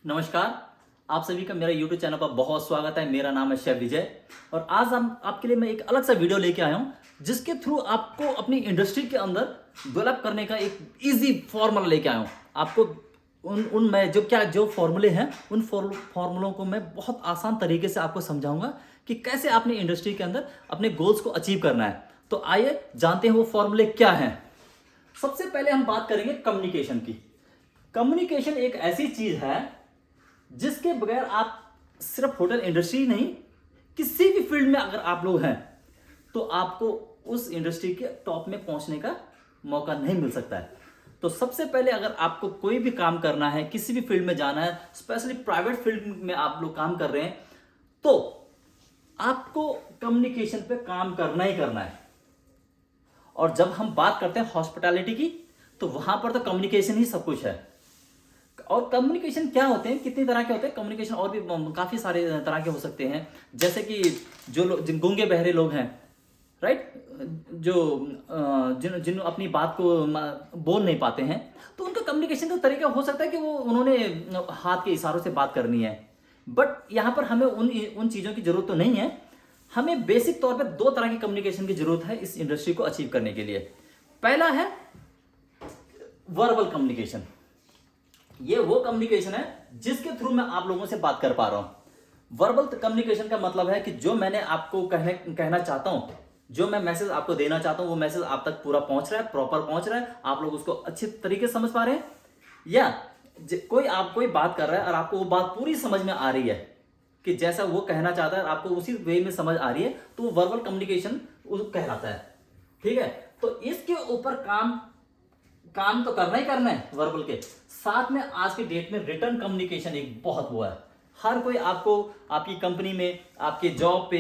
नमस्कार। आप सभी का मेरा YouTube चैनल पर बहुत स्वागत है। मेरा नाम है शेफ विजय और आज हम आपके लिए मैं एक अलग सा वीडियो लेके आया हूं जिसके थ्रू आपको अपनी इंडस्ट्री के अंदर डेवलप करने का एक इजी फॉर्मूला लेके आया हूं। आपको उन मैं जो फॉर्मूले हैं उन फॉर्मूलों को मैं बहुत आसान तरीके से आपको समझाऊंगा कि कैसे अपनी इंडस्ट्री के अंदर अपने गोल्स को अचीव करना है। तो आइए जानते हैं वो फॉर्मूले क्या हैं। सबसे पहले हम बात करेंगे कम्युनिकेशन की। कम्युनिकेशन एक ऐसी चीज है जिसके बगैर आप सिर्फ होटल इंडस्ट्री नहीं, किसी भी फील्ड में अगर आप लोग हैं तो आपको उस इंडस्ट्री के टॉप में पहुंचने का मौका नहीं मिल सकता है। तो सबसे पहले अगर आपको कोई भी काम करना है, किसी भी फील्ड में जाना है, स्पेशली प्राइवेट फील्ड में आप लोग काम कर रहे हैं, तो आपको कम्युनिकेशन पे काम करना ही करना है। और जब हम बात करते हैं हॉस्पिटैलिटी की, तो वहां पर तो कम्युनिकेशन ही सब कुछ है। और कम्युनिकेशन क्या होते हैं, कितनी तरह के होते हैं कम्युनिकेशन, और भी काफी सारे तरह के हो सकते हैं। जैसे कि जो लोग गूंगे बहरे लोग हैं, राइट, जो जिन अपनी बात को बोल नहीं पाते हैं, तो उनका कम्युनिकेशन का तरीका हो सकता है कि वो उन्होंने हाथ के इशारों से बात करनी है। बट यहाँ पर हमें उन चीज़ों की जरूरत तो नहीं है। हमें बेसिक तौर पर दो तरह की कम्युनिकेशन की जरूरत है इस इंडस्ट्री को अचीव करने के लिए। पहला है वर्बल कम्युनिकेशन। ये वो कम्युनिकेशन है जिसके थ्रू मैं आप लोगों से बात कर पा रहा हूं। वर्बल कम्युनिकेशन का मतलब है कि जो मैंने आपको कहना चाहता हूं, जो मैं मैसेज आपको देना चाहता हूं, वो मैसेज आप तक पूरा पहुंच रहा है, प्रॉपर पहुंच रहा है, आप लोग उसको अच्छे तरीके से समझ पा रहे हैं। या कोई बात कर रहा है और आपको वो बात पूरी समझ में आ रही है कि जैसा वो कहना चाहता है, आपको उसी वे में समझ आ रही है, तो वो वर्बल कम्युनिकेशन कहलाता है। ठीक है, तो इसके ऊपर काम तो करना ही करना है वर्बल के साथ में। आज के डेट में रिटर्न कम्युनिकेशन एक बहुत हुआ है। हर कोई आपको आपकी कंपनी में, आपके जॉब पे,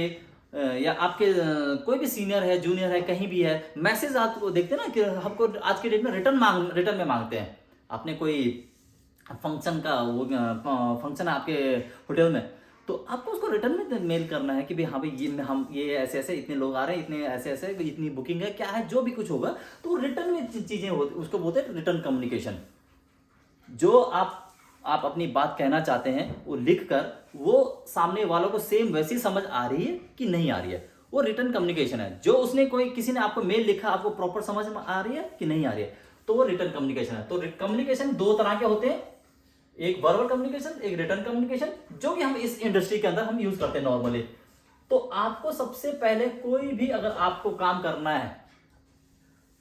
या आपके कोई भी सीनियर है, जूनियर है, कहीं भी है, मैसेज आपको देखते हैं ना कि हमको आज के डेट में रिटर्न में मांगते हैं। आपने कोई फंक्शन का वो फंक्शन है आपके होटल में, तो आपको उसको रिटर्न में मेल करना है कि भाई हाँ भाई ये ऐसे ऐसे इतने लोग आ रहे हैं, इतने ऐसे ऐसे इतनी बुकिंग है, क्या है, जो भी कुछ होगा, तो रिटर्न में चीजें होती, उसको बोलते हैं रिटर्न कम्युनिकेशन। जो आप अपनी बात कहना चाहते हैं वो लिख कर वो सामने वालों को सेम वैसी समझ आ रही है कि नहीं आ रही है, वो रिटर्न कम्युनिकेशन है। जो किसी ने आपको मेल लिखा, आपको प्रॉपर समझ में आ रही है कि नहीं आ रही है, तो वो रिटर्न कम्युनिकेशन है। तो कम्युनिकेशन दो तरह के होते हैं, एक वर्बल कम्युनिकेशन, एक रिटर्न कम्युनिकेशन, जो कि हम इस इंडस्ट्री के अंदर हम यूज करते हैं नॉर्मली। तो आपको सबसे पहले कोई भी अगर आपको काम करना है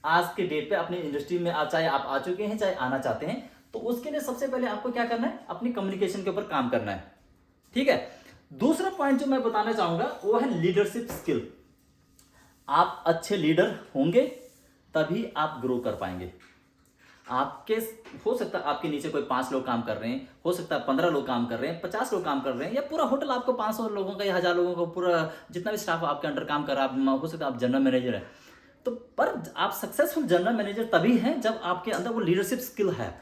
आज के डेट पे अपनी इंडस्ट्री में, चाहे आप आ चुके हैं चाहे आना चाहते हैं, तो उसके लिए सबसे पहले आपको क्या करना है, अपनी कम्युनिकेशन के ऊपर काम करना है। ठीक है, दूसरा पॉइंट जो मैं बताना चाहूंगा वो है लीडरशिप स्किल। आप अच्छे लीडर होंगे तभी आप ग्रो कर पाएंगे। आपके हो सकता है आपके नीचे कोई 5 लोग काम कर रहे हैं, हो सकता है 15 लोग काम कर रहे हैं, 50 लोग काम कर रहे हैं, या पूरा होटल आपको 500 लोगों का या 1000 लोगों का पूरा जितना भी स्टाफ आपके अंडर काम कर रहा है, हो सकता है आप जनरल मैनेजर है, तो पर आप सक्सेसफुल जनरल मैनेजर तभी हैं जब आपके अंदर वो लीडरशिप स्किल है।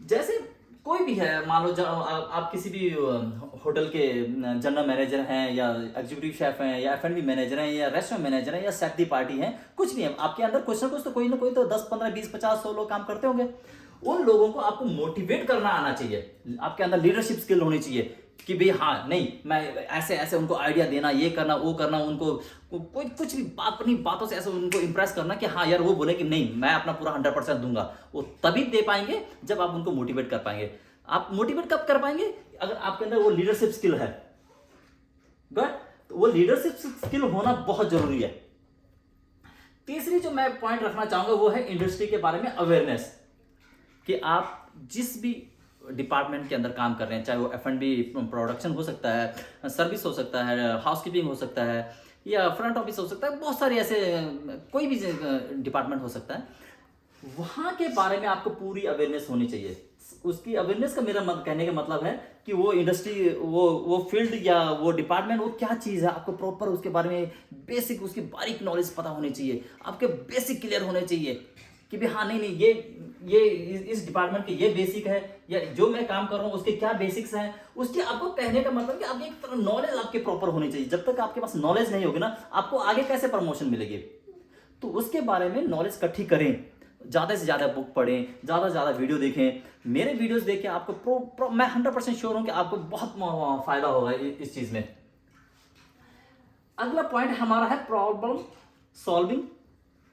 जैसे कोई भी है, मान लो आप किसी भी होटल के जनरल मैनेजर हैं, या एग्जीक्यूटिव शेफ हैं, या F&B मैनेजर हैं, या रेस्टोरेंट मैनेजर हैं, या सेक्रेटरी पार्टी हैं, कुछ भी है, आपके अंदर कुछ ना कुछ तो कोई ना कोई तो 10 15 20 50 100 लोग काम करते होंगे। उन लोगों को आपको मोटिवेट करना आना चाहिए, आपके अंदर लीडरशिप स्किल होनी चाहिए कि भाई हाँ नहीं, मैं ऐसे ऐसे उनको आइडिया देना, ये करना वो करना, उनको कोई कुछ भी अपनी बातों से ऐसे उनको इंप्रेस करना कि हाँ यार वो बोले कि नहीं मैं अपना पूरा 100% दूंगा। वो तभी दे पाएंगे जब आप उनको मोटिवेट कर पाएंगे। आप मोटिवेट कब कर पाएंगे, अगर आपके अंदर वो लीडरशिप स्किल है। बट वो लीडरशिप स्किल होना बहुत जरूरी है। तीसरी जो मैं पॉइंट रखना चाहूंगा वो है इंडस्ट्री के बारे में अवेयरनेस, कि आप जिस भी डिपार्टमेंट के अंदर काम कर रहे हैं, चाहे वो F&B प्रोडक्शन हो सकता है, सर्विस हो सकता है, हाउसकीपिंग हो सकता है, या फ्रंट ऑफिस हो सकता है, बहुत सारे ऐसे कोई भी डिपार्टमेंट हो सकता है, वहां के बारे में आपको पूरी अवेयरनेस होनी चाहिए। उसकी अवेयरनेस का मेरा कहने का मतलब है कि वो इंडस्ट्री, वो फील्ड या वो डिपार्टमेंट वो क्या चीज़ है, आपको प्रॉपर उसके बारे में बेसिक, उसकी बारीक नॉलेज पता होनी चाहिए, आपके बेसिक क्लियर होने चाहिए कि भाई हाँ नहीं ये इस डिपार्टमेंट के ये बेसिक है, या जो मैं काम कर रहा हूँ उसके क्या बेसिक्स हैं। उसके आपको कहने का मतलब कि आपकी एक तरह नॉलेज आपके प्रॉपर होनी चाहिए। जब तक आपके पास नॉलेज नहीं होगी ना, आपको आगे कैसे प्रमोशन मिलेगी। तो उसके बारे में नॉलेज इकट्ठी करें, ज़्यादा से ज़्यादा बुक पढ़ें, ज़्यादा से ज़्यादा वीडियो देखें। मेरे वीडियोस देख के आपको मैं 100% श्योर हूँ कि आपको बहुत फ़ायदा होगा इस चीज़ में। अगला पॉइंट हमारा है प्रॉब्लम सॉल्विंग।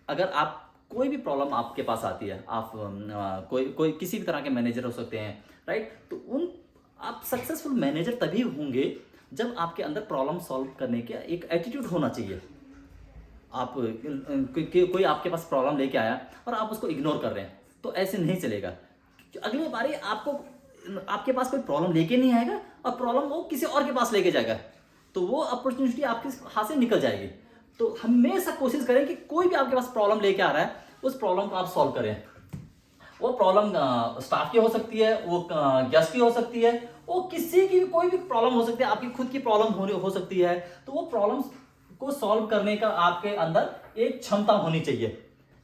अगर आप कोई भी प्रॉब्लम आपके पास आती है, आप कोई कोई किसी भी तरह के मैनेजर हो सकते हैं, राइट? तो उन आप सक्सेसफुल मैनेजर तभी होंगे जब आपके अंदर प्रॉब्लम सॉल्व करने का एक एटीट्यूड होना चाहिए। आप कोई आपके पास प्रॉब्लम लेके आया और आप उसको इग्नोर कर रहे हैं, तो ऐसे नहीं चलेगा। अगली बारी आपके पास कोई प्रॉब्लम लेके नहीं आएगा और प्रॉब्लम वो किसी और के पास लेके जाएगा, तो वो अपॉर्चुनिटी आपके हाथ से निकल जाएगी। तो हमेशा कोशिश करें कि कोई भी आपके पास प्रॉब्लम लेके आ रहा है, उस प्रॉब्लम को आप सॉल्व करें। वो प्रॉब्लम स्टाफ की हो सकती है, वो गेस्ट की हो सकती है, वो किसी की भी कोई भी प्रॉब्लम हो सकती है, आपकी खुद की प्रॉब्लम हो सकती है। तो वो प्रॉब्लम को सॉल्व करने का आपके अंदर एक क्षमता होनी चाहिए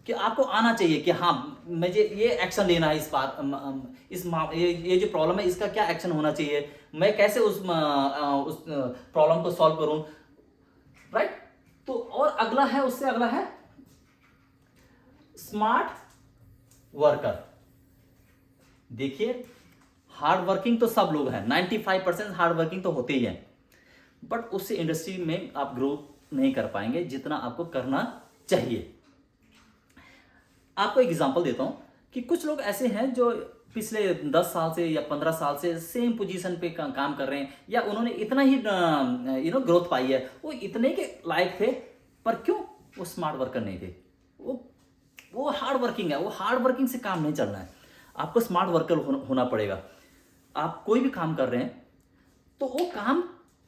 कि आपको आना चाहिए कि हाँ, मुझे ये एक्शन लेना है ये जो प्रॉब्लम है इसका क्या एक्शन होना चाहिए, मैं कैसे उस प्रॉब्लम को सॉल्व करूं, राइट? तो और उससे अगला है स्मार्ट वर्कर। देखिए, हार्ड वर्किंग तो सब लोग हैं, 95% हार्ड वर्किंग तो होते ही हैं, बट उससे इंडस्ट्री में आप ग्रो नहीं कर पाएंगे जितना आपको करना चाहिए। आपको एक एग्जांपल देता हूं कि कुछ लोग ऐसे हैं जो पिछले 10 साल से या 15 साल से सेम पोजीशन पे काम कर रहे हैं, या उन्होंने इतना ही ग्रोथ पाई है, वो इतने के लायक थे, पर क्यों? वो स्मार्ट वर्कर नहीं थे। वो हार्ड वर्किंग है, वो हार्ड वर्किंग से काम नहीं चलना है, आपको स्मार्ट वर्कर होना पड़ेगा। आप कोई भी काम कर रहे हैं तो वो काम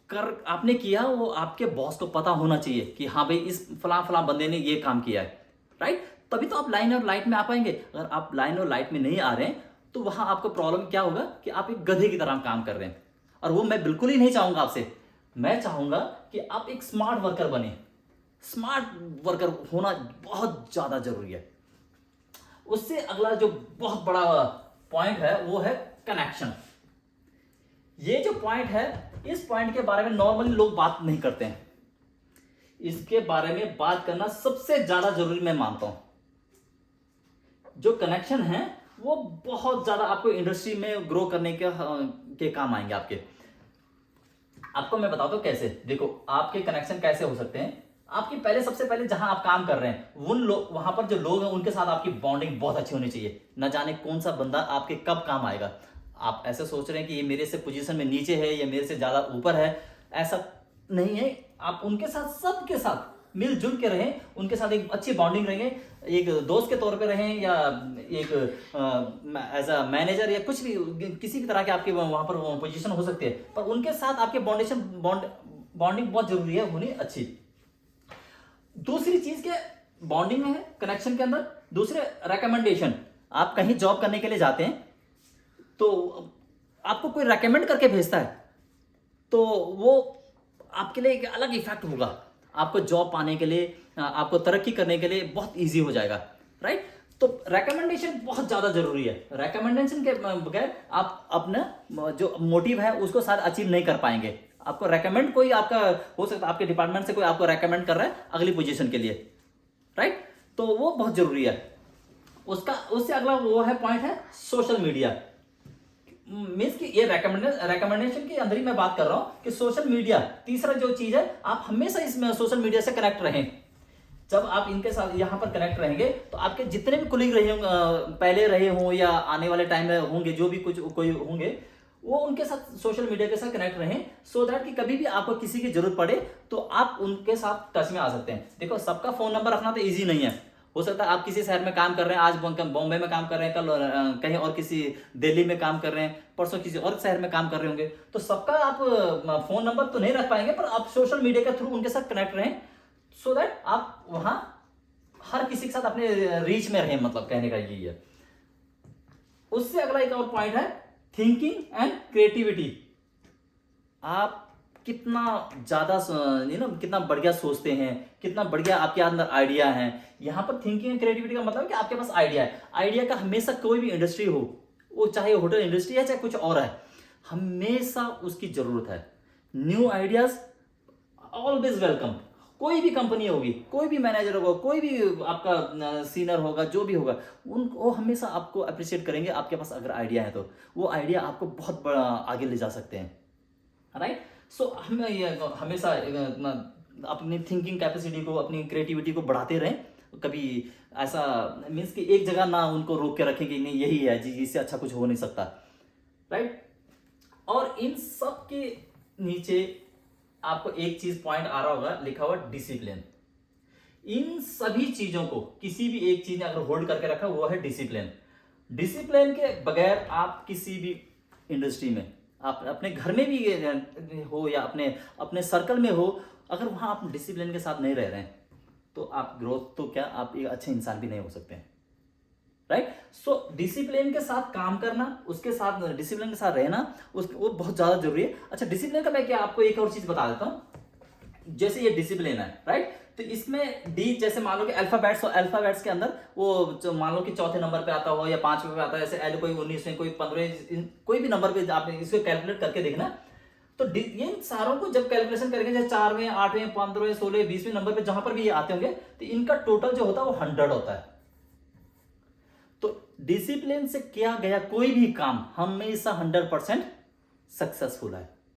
आपने किया, वो आपके बॉस को पता होना चाहिए कि हाँ भाई, इस फला बंदे ने ये काम किया है, राइट? तभी तो आप लाइन और लाइट में आ पाएंगे। अगर आप लाइन और लाइट में नहीं आ रहे हैं तो वहां आपको प्रॉब्लम क्या होगा कि आप एक गधे की तरह काम कर रहे हैं, और वो मैं बिल्कुल ही नहीं चाहूंगा आपसे। मैं चाहूंगा कि आप एक स्मार्ट वर्कर बने। स्मार्ट वर्कर होना बहुत ज्यादा जरूरी है। उससे अगला जो बहुत बड़ा पॉइंट है वो है कनेक्शन। ये जो पॉइंट है, इस पॉइंट के बारे में नॉर्मली लोग बात नहीं करते हैं। इसके बारे में बात करना सबसे ज्यादा जरूरी मैं मानता हूं। जो कनेक्शन है वो बहुत ज्यादा आपको इंडस्ट्री में ग्रो करने के काम आएंगे आपको मैं बताता हूं कैसे। देखो, आपके कनेक्शन कैसे हो सकते हैं। आपकी सबसे पहले जहां आप काम कर रहे हैं, वहां पर जो लोग हैं उनके साथ आपकी बॉन्डिंग बहुत अच्छी होनी चाहिए। न जाने कौन सा बंदा आपके कब काम आएगा। आप ऐसे सोच रहे हैं कि ये मेरे से पोजीशन में नीचे है या मेरे से ज्यादा ऊपर है, ऐसा नहीं है। आप उनके साथ, सबके साथ मिलजुल के रहें, उनके साथ एक अच्छी बॉन्डिंग रहेंगे, एक दोस्त के तौर पे रहें या एक एज अ मैनेजर या कुछ भी, किसी भी तरह के आपके वहां पर पोजीशन हो सकती है, पर उनके साथ आपके बॉन्डिंग बहुत जरूरी है होनी अच्छी। दूसरी चीज के बॉन्डिंग में है कनेक्शन के अंदर, दूसरे रिकमेंडेशन। आप कहीं जॉब करने के लिए जाते हैं तो आपको कोई रेकमेंड करके भेजता है, तो वो आपके लिए एक अलग इफेक्ट होगा। आपको जॉब पाने के लिए, आपको तरक्की करने के लिए बहुत इजी हो जाएगा, राइट? तो रेकमेंडेशन बहुत ज्यादा जरूरी है। रेकमेंडेशन के बगैर आप अपना जो मोटिव है उसको शायद अचीव नहीं कर पाएंगे। आपको रेकमेंड कोई आपका हो सकता है, आपके डिपार्टमेंट से कोई आपको रेकमेंड कर रहा है अगली पोजीशन के लिए, राइट? तो वो बहुत जरूरी है। उससे अगला वो है पॉइंट है सोशल मीडिया। मीन्स कि ये रेकमेंडेशन के अंदर ही मैं बात कर रहा हूं कि सोशल मीडिया तीसरा जो चीज है, आप हमेशा इसमें सोशल मीडिया से कनेक्ट रहें। जब आप इनके साथ यहां पर कनेक्ट रहेंगे तो आपके जितने भी कोलीग रहे होंगे, पहले रहे हों या आने वाले टाइम में होंगे, जो भी कोई होंगे, वो उनके साथ सोशल मीडिया के साथ कनेक्ट रहें, सो दैट कि कभी भी आपको किसी की जरूरत पड़े तो आप उनके साथ टच में आ सकते हैं। देखो, सबका फोन नंबर रखना तो ईजी नहीं है। हो सकता है आप किसी शहर में काम कर रहे हैं, आज बॉम्बे में काम कर रहे हैं, कल कहीं और किसी दिल्ली में काम कर रहे हैं, परसों किसी और शहर में काम कर रहे होंगे, तो सबका आप फोन नंबर तो नहीं रख पाएंगे, पर आप सोशल मीडिया के थ्रू उनके साथ कनेक्ट रहें, सो दैट आप वहां हर किसी के साथ अपने रीच में रहें। मतलब कहने का यही है। उससे अगला एक और पॉइंट है थिंकिंग एंड क्रिएटिविटी। आप कितना ज्यादा कितना बढ़िया सोचते हैं, कितना बढ़िया आपके अंदर आइडिया है। यहां पर थिंकिंग एंड क्रिएटिविटी का मतलब है कि आपके पास आइडिया है। आइडिया का हमेशा कोई भी इंडस्ट्री हो, वो चाहे होटल इंडस्ट्री है चाहे कुछ और है, हमेशा उसकी जरूरत है। New ideas always welcome. कोई भी कंपनी होगी, कोई भी मैनेजर होगा, कोई भी आपका सीनियर होगा, जो भी होगा, उनको हमेशा आपको अप्रिशिएट करेंगे। आपके पास अगर आइडिया है तो वो आइडिया आपको बहुत बड़ा आगे ले जा सकते हैं, राइट। सो हमें हमेशा अपनी थिंकिंग कैपेसिटी को, अपनी क्रिएटिविटी को बढ़ाते रहें। कभी ऐसा मीन्स कि एक जगह ना उनको रोक के रखें कि नहीं यही है जी, इससे अच्छा कुछ हो नहीं सकता, राइट। और इन सब के नीचे आपको एक चीज पॉइंट आ रहा होगा, लिखा हुआ डिसिप्लिन। इन सभी चीजों को, किसी भी एक चीज ने अगर होल्ड करके रखा, वो है डिसिप्लिन। डिसिप्लिन के बगैर आप किसी भी इंडस्ट्री में, आप अपने घर में भी हो या अपने अपने सर्कल में हो, अगर वहां आप डिसिप्लिन के साथ नहीं रह रहे हैं तो आप ग्रोथ तो क्या, आप एक अच्छे इंसान भी नहीं हो सकते हैं, राइट। सो डिसिप्लिन के साथ काम करना, उसके साथ डिसिप्लिन के साथ रहना, वो बहुत ज्यादा जरूरी है। अच्छा, डिसिप्लिन का मैं क्या आपको एक और चीज बता देता हूं। जैसे ये डिसिप्लिन है, राइट, तो इसमें डी, जैसे मान लो कि अल्फाबेट्स, और अल्फाबेट्स के अंदर वो मान लो कि चौथे नंबर पे आता हो या 5वें पे आता है, जैसे एल कोई 19वें, कोई 15वें, कोई भी नंबर पे आपने इसको कैलकुलेट करके देखना। तो इन सारों को जब कैलकुलेशन करेंगे, जैसे 4वें, 8वें, 15वें, 16वें, 20वें नंबर पे जहां पर भी ये आते होंगे, तो इनका टोटल जो होता है वो 100 होता है। तो डिसिप्लिन से किया गया कोई भी काम हमेशा 100% सक्सेसफुल है।